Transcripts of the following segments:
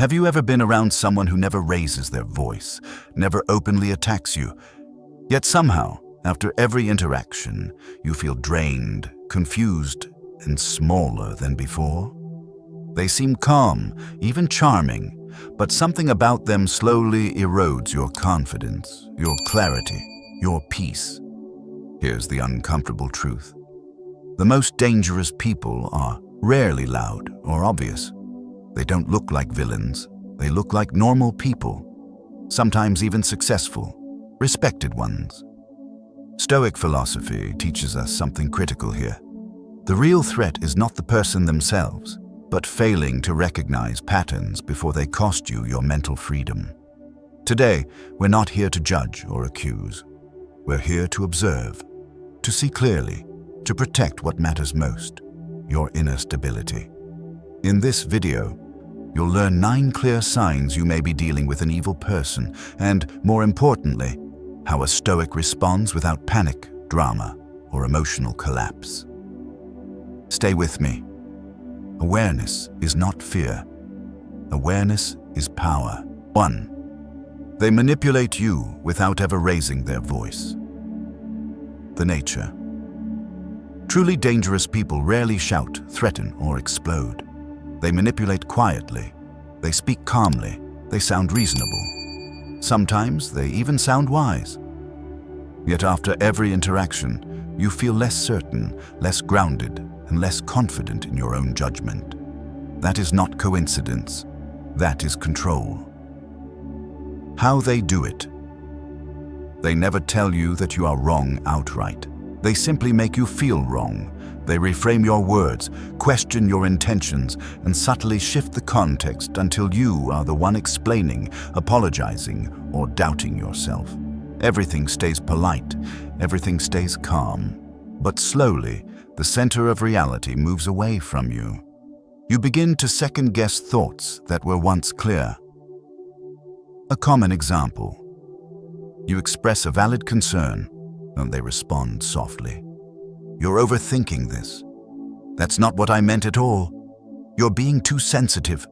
Have you ever been around someone who never raises their voice, never openly attacks you, yet somehow, after every interaction, you feel drained, confused, and smaller than before? They seem calm, even charming, but something about them slowly erodes your confidence, your clarity, your peace. Here's the uncomfortable truth. The most dangerous people are rarely loud or obvious. They don't look like villains. They look like normal people, sometimes even successful, respected ones. Stoic philosophy teaches us something critical here. The real threat is not the person themselves, but failing to recognize patterns before they cost you your mental freedom. Today, we're not here to judge or accuse. We're here to observe, to see clearly, to protect what matters most, your inner stability. In this video, you'll learn 9 clear signs you may be dealing with an evil person and, more importantly, how a Stoic responds without panic, drama, or emotional collapse. Stay with me. Awareness is not fear. Awareness is power. 1. They manipulate you without ever raising their voice. The nature. Truly dangerous people rarely shout, threaten, or explode. They manipulate quietly. They speak calmly. They sound reasonable. Sometimes they even sound wise. Yet after every interaction, you feel less certain, less grounded, and less confident in your own judgment. That is not coincidence. That is control. How they do it. They never tell you that you are wrong outright. They simply make you feel wrong. They reframe your words, question your intentions, and subtly shift the context until you are the one explaining, apologizing, or doubting yourself. Everything stays polite, everything stays calm. But slowly, the center of reality moves away from you. You begin to second-guess thoughts that were once clear. A common example. You express a valid concern, and they respond softly. You're overthinking this. That's not what I meant at all. You're being too sensitive.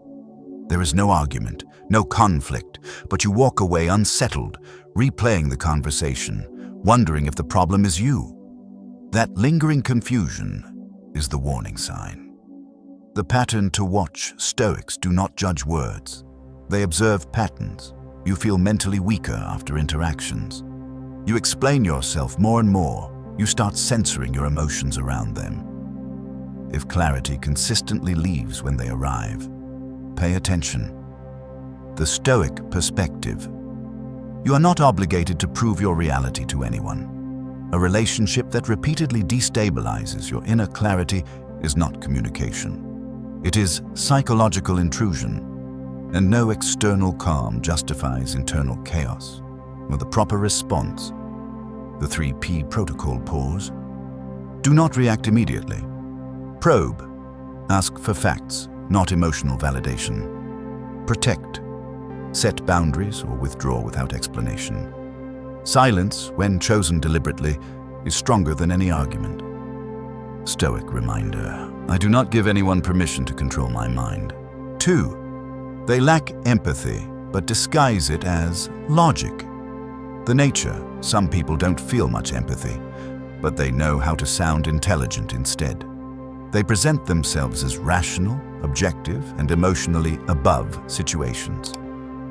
There is no argument, no conflict, but you walk away unsettled, replaying the conversation, wondering if the problem is you. That lingering confusion is the warning sign. The pattern to watch. Stoics do not judge words. They observe patterns. You feel mentally weaker after interactions. You explain yourself more and more. You start censoring your emotions around them. If clarity consistently leaves when they arrive, pay attention. The Stoic perspective. You are not obligated to prove your reality to anyone. A relationship that repeatedly destabilizes your inner clarity is not communication. It is psychological intrusion, and no external calm justifies internal chaos. With a proper response, the 3P protocol. Pause. Do not react immediately. Probe. Ask for facts, not emotional validation. Protect. Set boundaries or withdraw without explanation. Silence, when chosen deliberately, is stronger than any argument. Stoic reminder. I do not give anyone permission to control my mind. 2. They lack empathy, but disguise it as logic. The nature. Some people don't feel much empathy, but they know how to sound intelligent instead. They present themselves as rational, objective, and emotionally above situations.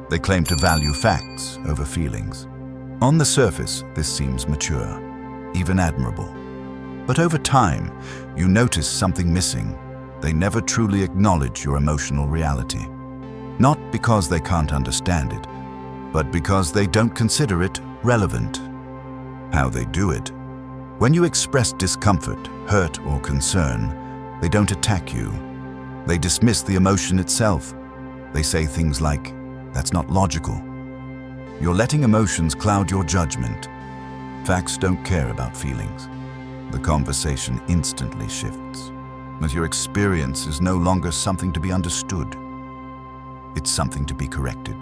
They claim to value facts over feelings. On the surface, this seems mature, even admirable. But over time, you notice something missing. They never truly acknowledge your emotional reality. Not because they can't understand it, but because they don't consider it relevant. How they do it. When you express discomfort, hurt, or concern, they don't attack you. They dismiss the emotion itself. They say things like, "That's not logical." You're letting emotions cloud your judgment. Facts don't care about feelings. The conversation instantly shifts, as your experience is no longer something to be understood. It's something to be corrected.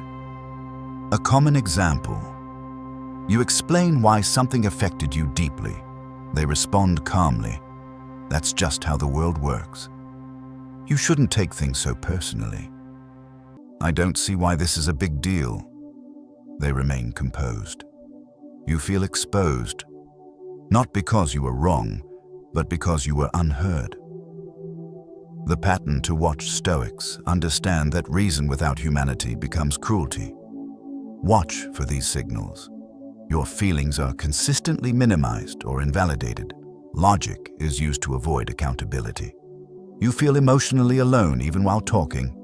A common example. You explain why something affected you deeply. They respond calmly. That's just how the world works. You shouldn't take things so personally. I don't see why this is a big deal. They remain composed. You feel exposed, not because you were wrong, but because you were unheard. The pattern to watch Stoics understand that reason without humanity becomes cruelty. Watch for these signals. Your feelings are consistently minimized or invalidated. Logic is used to avoid accountability. You feel emotionally alone even while talking.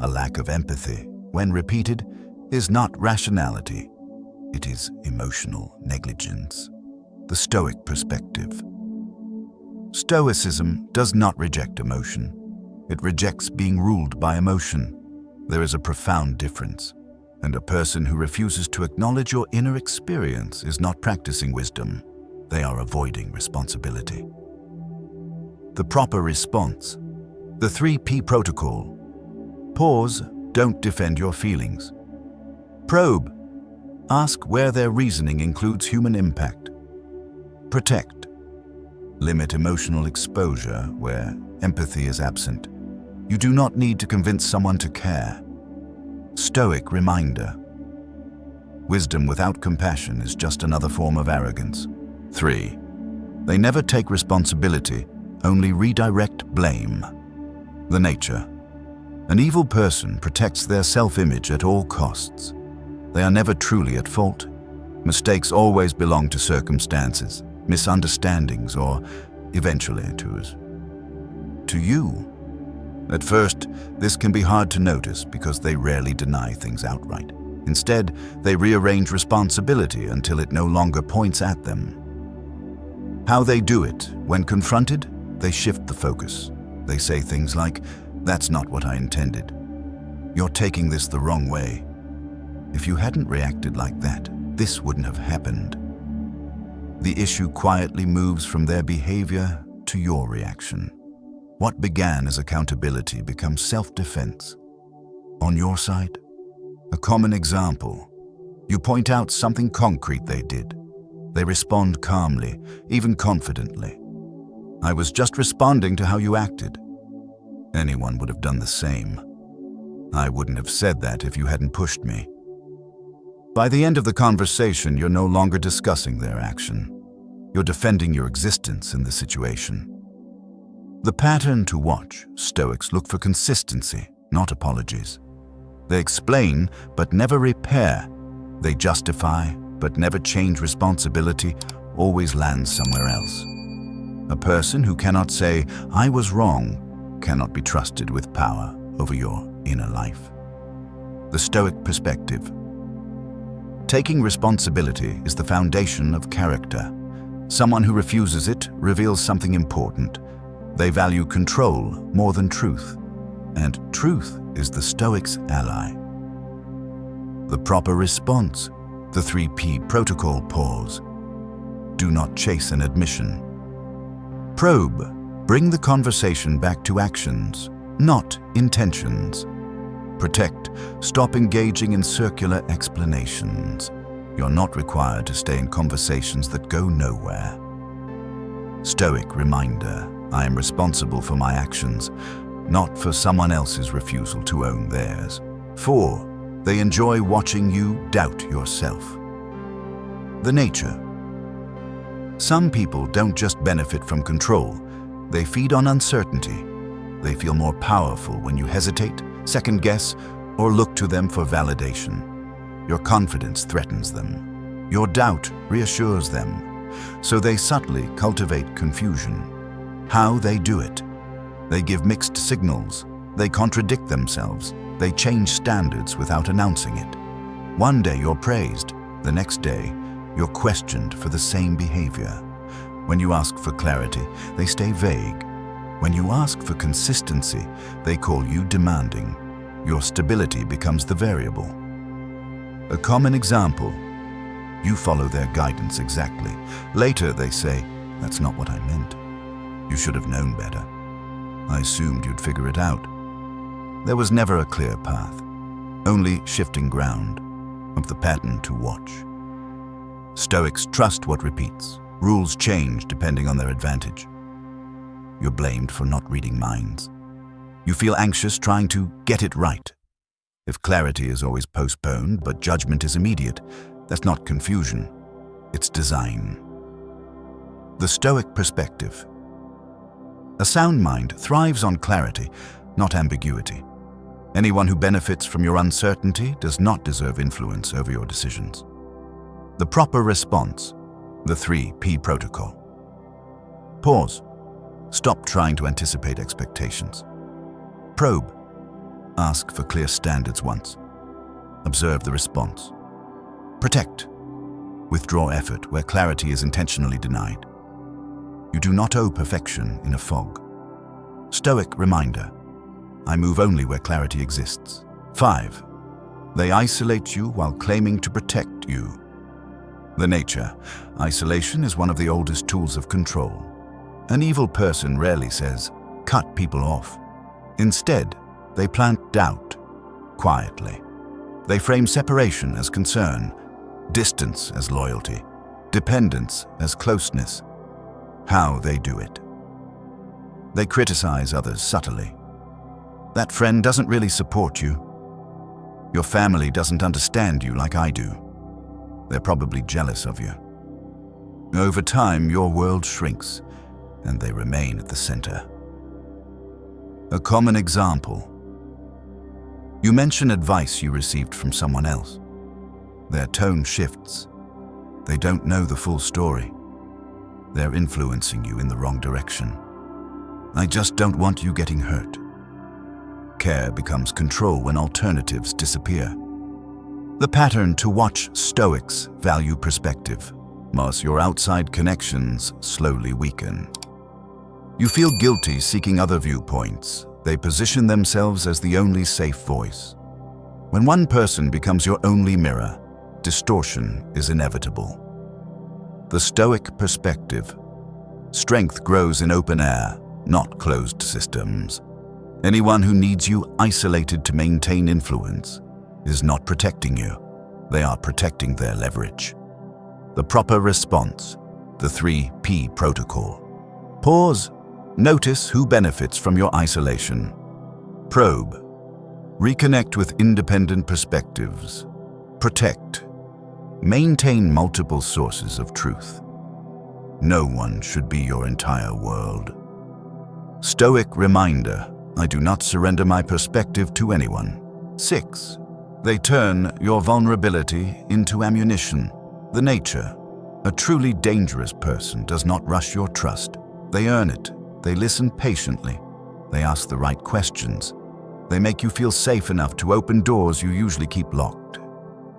A lack of empathy, when repeated, is not rationality. It is emotional negligence. The Stoic perspective. Stoicism does not reject emotion. It rejects being ruled by emotion. There is a profound difference, and a person who refuses to acknowledge your inner experience is not practicing wisdom. They are avoiding responsibility. The proper response. The 3P protocol. Pause, don't defend your feelings. Probe. Ask where their reasoning includes human impact. Protect. Limit emotional exposure where empathy is absent. You do not need to convince someone to care. Stoic reminder. Wisdom without compassion is just another form of arrogance. 3. They never take responsibility, only redirect blame. The nature. An evil person protects their self-image at all costs. They are never truly at fault. Mistakes always belong to circumstances, misunderstandings, or eventually to you. At first, this can be hard to notice because they rarely deny things outright. Instead, they rearrange responsibility until it no longer points at them. How they do it, when confronted, they shift the focus. They say things like, "That's not what I intended. You're taking this the wrong way. If you hadn't reacted like that, this wouldn't have happened." The issue quietly moves from their behavior to your reaction. What began as accountability becomes self-defense. On your side, a common example. You point out something concrete they did. They respond calmly, even confidently. "I was just responding to how you acted." Anyone would have done the same. "I wouldn't have said that if you hadn't pushed me." By the end of the conversation, you're no longer discussing their action. You're defending your existence in the situation. The pattern to watch. Stoics look for consistency, not apologies. They explain, but never repair. They justify, but never change responsibility, always lands somewhere else. A person who cannot say, "I was wrong," cannot be trusted with power over your inner life. The Stoic perspective. Taking responsibility is the foundation of character. Someone who refuses it reveals something important. They value control more than truth, and truth is the Stoic's ally. The proper response. The 3P protocol. Pause. Do not chase an admission. Probe. Bring the conversation back to actions, not intentions. Protect. Stop engaging in circular explanations. You're not required to stay in conversations that go nowhere. Stoic reminder. I am responsible for my actions, not for someone else's refusal to own theirs. 4. They enjoy watching you doubt yourself. The nature. Some people don't just benefit from control, they feed on uncertainty. They feel more powerful when you hesitate, second guess, or look to them for validation. Your confidence threatens them. Your doubt reassures them. So they subtly cultivate confusion. How they do it. They give mixed signals. They contradict themselves. They change standards without announcing it. One day you're praised. The next day, you're questioned for the same behavior. When you ask for clarity, they stay vague. When you ask for consistency, they call you demanding. Your stability becomes the variable. A common example. You follow their guidance exactly. Later they say, "That's not what I meant. You should have known better. I assumed you'd figure it out." There was never a clear path, only shifting ground of the pattern to watch. Stoics trust what repeats. Rules change depending on their advantage. You're blamed for not reading minds. You feel anxious trying to get it right. If clarity is always postponed but judgment is immediate, that's not confusion, it's design. The Stoic perspective. A sound mind thrives on clarity, not ambiguity. Anyone who benefits from your uncertainty does not deserve influence over your decisions. The proper response. The 3P protocol. Pause. Stop trying to anticipate expectations. Probe. Ask for clear standards once. Observe the response. Protect. Withdraw effort where clarity is intentionally denied. You do not owe perfection in a fog. Stoic reminder. I move only where clarity exists. 5. They isolate you while claiming to protect you. The nature. Isolation is one of the oldest tools of control. An evil person rarely says, cut people off. Instead, they plant doubt, quietly. They frame separation as concern, distance as loyalty, dependence as closeness. How they do it. They criticize others subtly. That friend doesn't really support you. Your family doesn't understand you like I do. They're probably jealous of you. Over time, your world shrinks, and they remain at the center. A common example. You mention advice you received from someone else. Their tone shifts. They don't know the full story. They're influencing you in the wrong direction. I just don't want you getting hurt. Care becomes control when alternatives disappear. The pattern to watch. Stoics value perspective, as your outside connections slowly weaken. You feel guilty seeking other viewpoints. They position themselves as the only safe voice. When one person becomes your only mirror, distortion is inevitable. The Stoic perspective. Strength grows in open air, not closed systems. Anyone who needs you isolated to maintain influence is not protecting you. They are protecting their leverage. The proper response. The 3P protocol. Pause. Notice who benefits from your isolation. Probe. Reconnect with independent perspectives. Protect. Maintain multiple sources of truth. No one should be your entire world. Stoic reminder. I do not surrender my perspective to anyone. 6. They turn your vulnerability into ammunition. The nature. A truly dangerous person does not rush your trust. They earn it. They listen patiently. They ask the right questions. They make you feel safe enough to open doors you usually keep locked.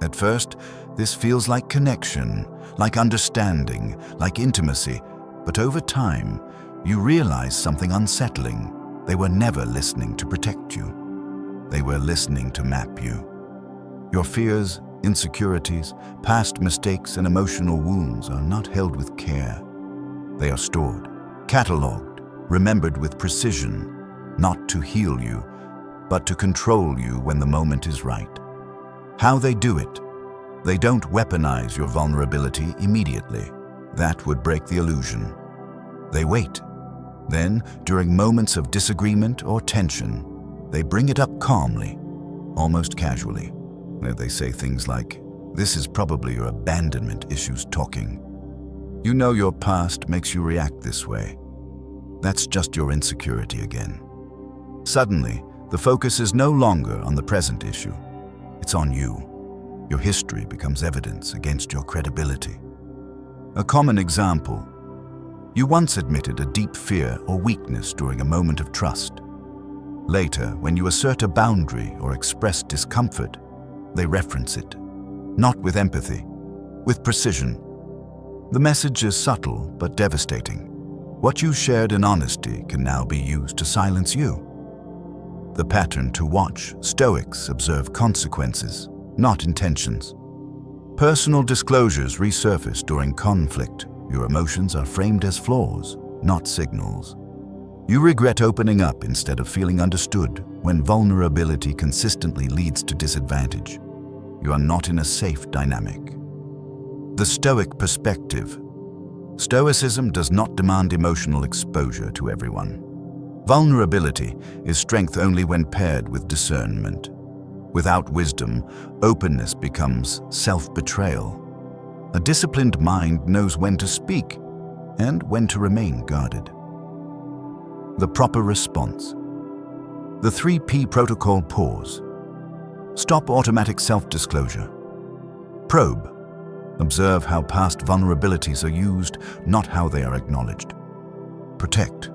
At first, this feels like connection, like understanding, like intimacy. But over time, you realize something unsettling. They were never listening to protect you. They were listening to map you. Your fears, insecurities, past mistakes, and emotional wounds are not held with care. They are stored, cataloged, remembered with precision, not to heal you, but to control you when the moment is right. How they do it. They don't weaponize your vulnerability immediately. That would break the illusion. They wait. Then, during moments of disagreement or tension, they bring it up calmly, almost casually. They say things like, "This is probably your abandonment issues talking. You know your past makes you react this way. That's just your insecurity again." Suddenly, the focus is no longer on the present issue. It's on you. Your history becomes evidence against your credibility. A common example. You once admitted a deep fear or weakness during a moment of trust. Later, when you assert a boundary or express discomfort, they reference it, not with empathy, with precision. The message is subtle but devastating. What you shared in honesty can now be used to silence you. The pattern to watch. Stoics observe consequences, not intentions. Personal disclosures resurface during conflict. Your emotions are framed as flaws, not signals. You regret opening up instead of feeling understood when vulnerability consistently leads to disadvantage. You are not in a safe dynamic. The Stoic perspective. Stoicism does not demand emotional exposure to everyone. Vulnerability is strength only when paired with discernment. Without wisdom, openness becomes self-betrayal. A disciplined mind knows when to speak and when to remain guarded. The proper response. The 3P protocol: pause. Stop automatic self-disclosure. Probe. Observe how past vulnerabilities are used, not how they are acknowledged. Protect.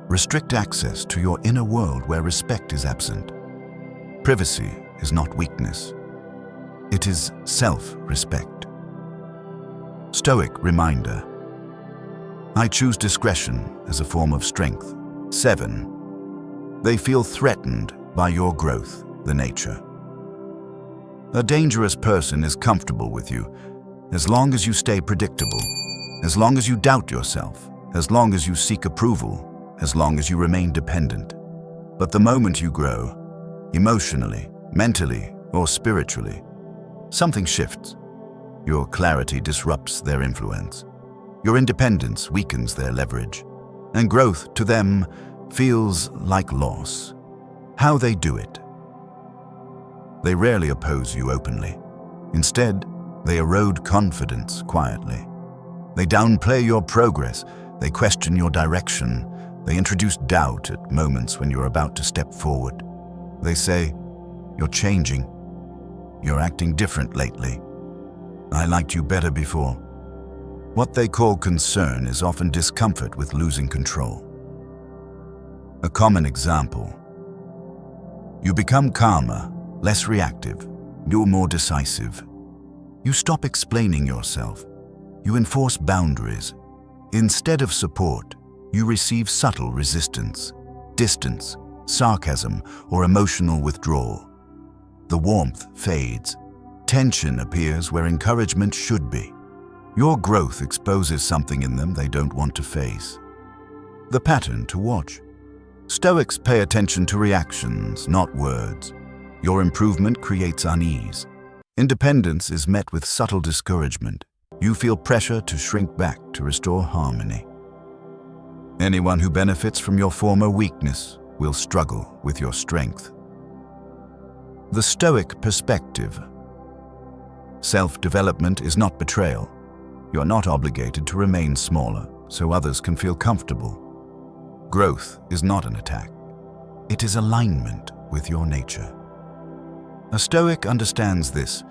Restrict access to your inner world where respect is absent. Privacy is not weakness. It is self-respect. Stoic reminder. I choose discretion as a form of strength. 7. They feel threatened by your growth, the nature. A dangerous person is comfortable with you as long as you stay predictable, as long as you doubt yourself, as long as you seek approval, as long as you remain dependent. But the moment you grow, emotionally, mentally, or spiritually, something shifts. Your clarity disrupts their influence. Your independence weakens their leverage, and growth to them feels like loss. How they do it. They rarely oppose you openly. Instead, they erode confidence quietly. They downplay your progress. They question your direction. They introduce doubt at moments when you're about to step forward. They say, "You're changing. You're acting different lately. I liked you better before." What they call concern is often discomfort with losing control. A common example. You become calmer, less reactive. You're more decisive. You stop explaining yourself. You enforce boundaries. Instead of support, you receive subtle resistance, distance, sarcasm, or emotional withdrawal. The warmth fades. Tension appears where encouragement should be. Your growth exposes something in them they don't want to face. The pattern to watch. Stoics pay attention to reactions, not words. Your improvement creates unease. Independence is met with subtle discouragement. You feel pressure to shrink back to restore harmony. Anyone who benefits from your former weakness will struggle with your strength. The Stoic perspective. Self-development is not betrayal. You're not obligated to remain smaller so others can feel comfortable. Growth is not an attack. It is alignment with your nature. A Stoic understands this.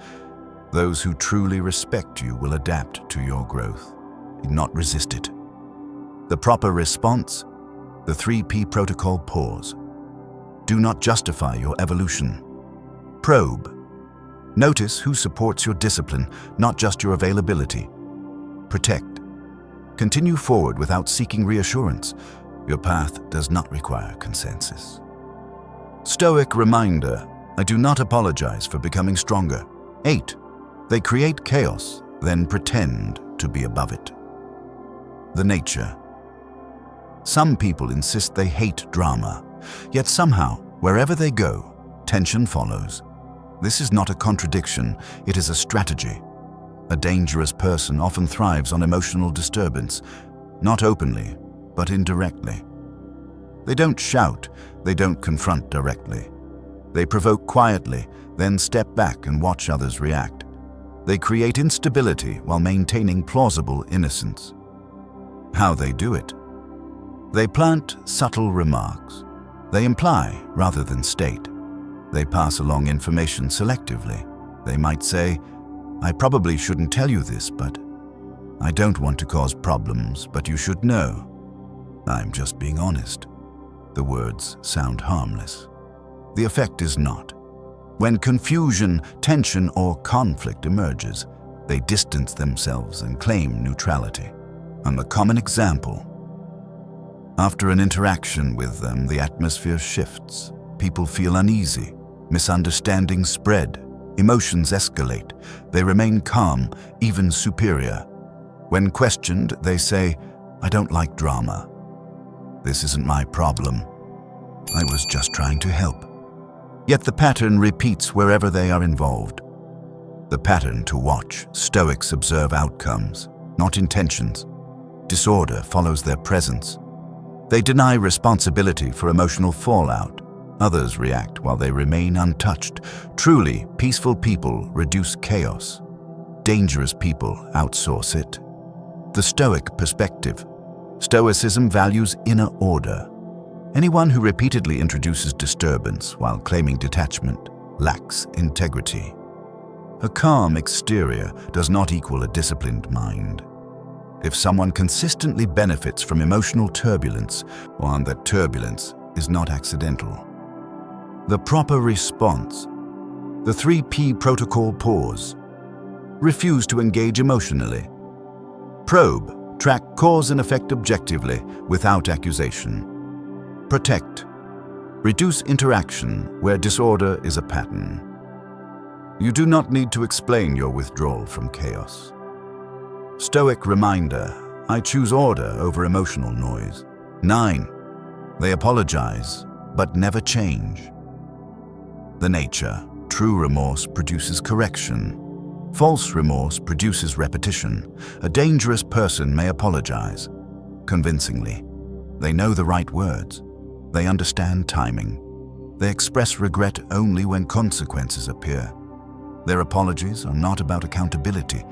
Those who truly respect you will adapt to your growth, not resist it. The proper response, the 3P protocol: pause. Do not justify your evolution. Probe. Notice who supports your discipline, not just your availability. Protect. Continue forward without seeking reassurance. Your path does not require consensus. Stoic reminder. I do not apologize for becoming stronger. 8. They create chaos, then pretend to be above it. The nature. Some people insist they hate drama, yet somehow, wherever they go, tension follows. This is not a contradiction, it is a strategy. A dangerous person often thrives on emotional disturbance, not openly, but indirectly. They don't shout, they don't confront directly. They provoke quietly, then step back and watch others react. They create instability while maintaining plausible innocence. How they do it? They plant subtle remarks. They imply rather than state. They pass along information selectively. They might say, "I probably shouldn't tell you this, but I don't want to cause problems, but you should know. I'm just being honest." The words sound harmless. The effect is not. When confusion, tension, or conflict emerges, they distance themselves and claim neutrality. And a common example. After an interaction with them, the atmosphere shifts. People feel uneasy. Misunderstandings spread. Emotions escalate. They remain calm, even superior. When questioned, they say, "I don't like drama. This isn't my problem. I was just trying to help." Yet the pattern repeats wherever they are involved. The pattern to watch. Stoics observe outcomes, not intentions. Disorder follows their presence. They deny responsibility for emotional fallout. Others react while they remain untouched. Truly, peaceful people reduce chaos. Dangerous people outsource it. The Stoic perspective. Stoicism values inner order. Anyone who repeatedly introduces disturbance while claiming detachment lacks integrity. A calm exterior does not equal a disciplined mind. If someone consistently benefits from emotional turbulence, one that turbulence is not accidental. The proper response. The 3P protocol: pause. Refuse to engage emotionally. Probe, track cause and effect objectively without accusation. Protect. Reduce interaction where disorder is a pattern. You do not need to explain your withdrawal from chaos. Stoic reminder: I choose order over emotional noise. 9. They apologize, but never change. The nature. True remorse produces correction. False remorse produces repetition. A dangerous person may apologize convincingly. They know the right words. They understand timing. They express regret only when consequences appear. Their apologies are not about accountability.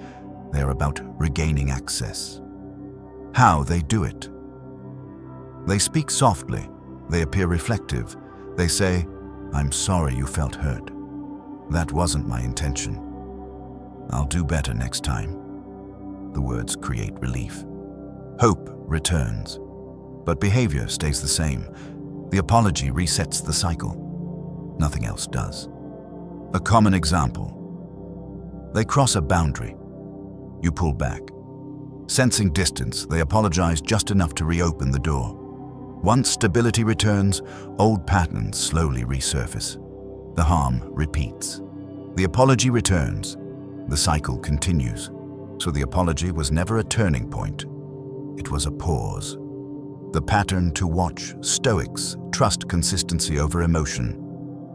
They are about regaining access. How they do it. They speak softly. They appear reflective. They say, "I'm sorry you felt hurt. That wasn't my intention. I'll do better next time." The words create relief. Hope returns, but behavior stays the same. The apology resets the cycle. Nothing else does. A common example. They cross a boundary. You pull back. Sensing distance, they apologize just enough to reopen the door. Once stability returns, old patterns slowly resurface. The harm repeats. The apology returns. The cycle continues. So the apology was never a turning point. It was a pause. The pattern to watch. Stoics trust consistency over emotion.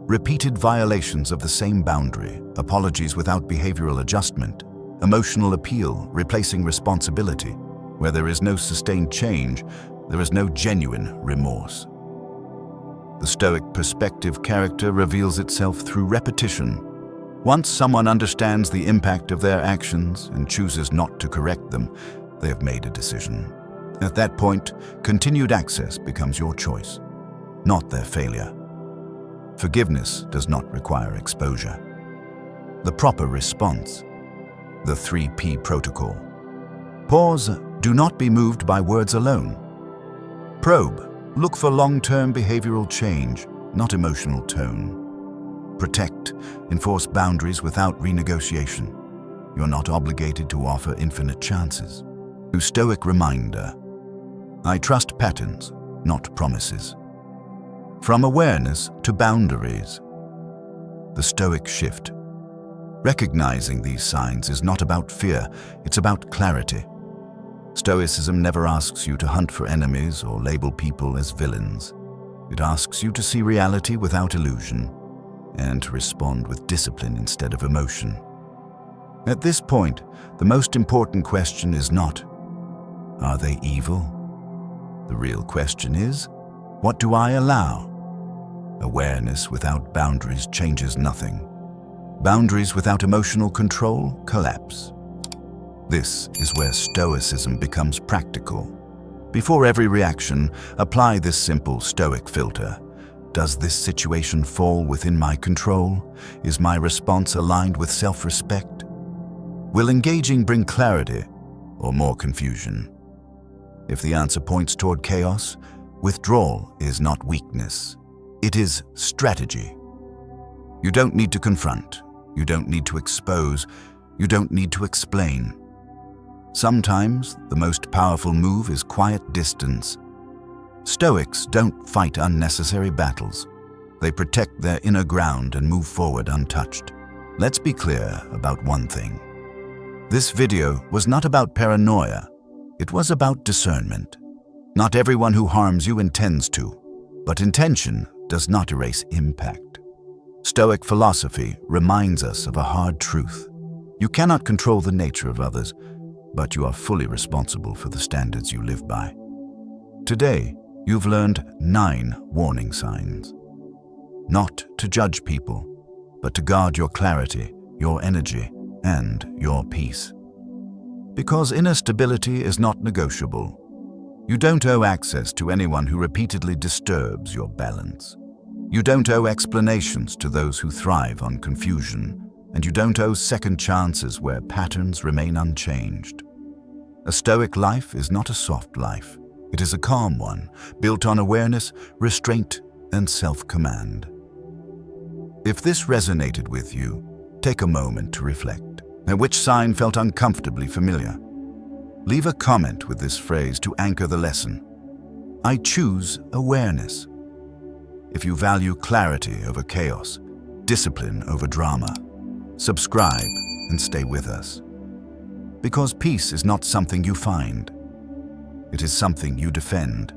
Repeated violations of the same boundary, apologies without behavioral adjustment, emotional appeal replacing responsibility. Where there is no sustained change, there is no genuine remorse. The Stoic perspective character reveals itself through repetition. Once someone understands the impact of their actions and chooses not to correct them, they have made a decision. At that point, continued access becomes your choice, not their failure. Forgiveness does not require exposure. The proper response. The 3P protocol. Pause. Do not be moved by words alone. Probe. Look for long-term behavioral change, not emotional tone. Protect. Enforce boundaries without renegotiation. You're not obligated to offer infinite chances. The Stoic reminder. I trust patterns, not promises. From awareness to boundaries. The Stoic shift. Recognizing these signs is not about fear, it's about clarity. Stoicism never asks you to hunt for enemies or label people as villains. It asks you to see reality without illusion and to respond with discipline instead of emotion. At this point, the most important question is not, are they evil? The real question is, what do I allow? Awareness without boundaries changes nothing. Boundaries without emotional control collapse. This is where Stoicism becomes practical. Before every reaction, apply this simple Stoic filter. Does this situation fall within my control? Is my response aligned with self-respect? Will engaging bring clarity or more confusion? If the answer points toward chaos, withdrawal is not weakness. It is strategy. You don't need to confront. You don't need to expose. You don't need to explain. Sometimes the most powerful move is quiet distance. Stoics don't fight unnecessary battles. They protect their inner ground and move forward untouched. Let's be clear about one thing. This video was not about paranoia. It was about discernment. Not everyone who harms you intends to, but intention does not erase impact. Stoic philosophy reminds us of a hard truth. You cannot control the nature of others, but you are fully responsible for the standards you live by. Today, you've learned 9 warning signs. not to judge people, but to guard your clarity, your energy, and your peace. Because inner stability is not negotiable. You don't owe access to anyone who repeatedly disturbs your balance. You don't owe explanations to those who thrive on confusion, and you don't owe second chances where patterns remain unchanged. A Stoic life is not a soft life. It is a calm one, built on awareness, restraint, and self-command. If this resonated with you, take a moment to reflect. Now, which sign felt uncomfortably familiar? Leave a comment with this phrase to anchor the lesson. I choose awareness. If you value clarity over chaos, discipline over drama, subscribe and stay with us. Because peace is not something you find. It is something you defend.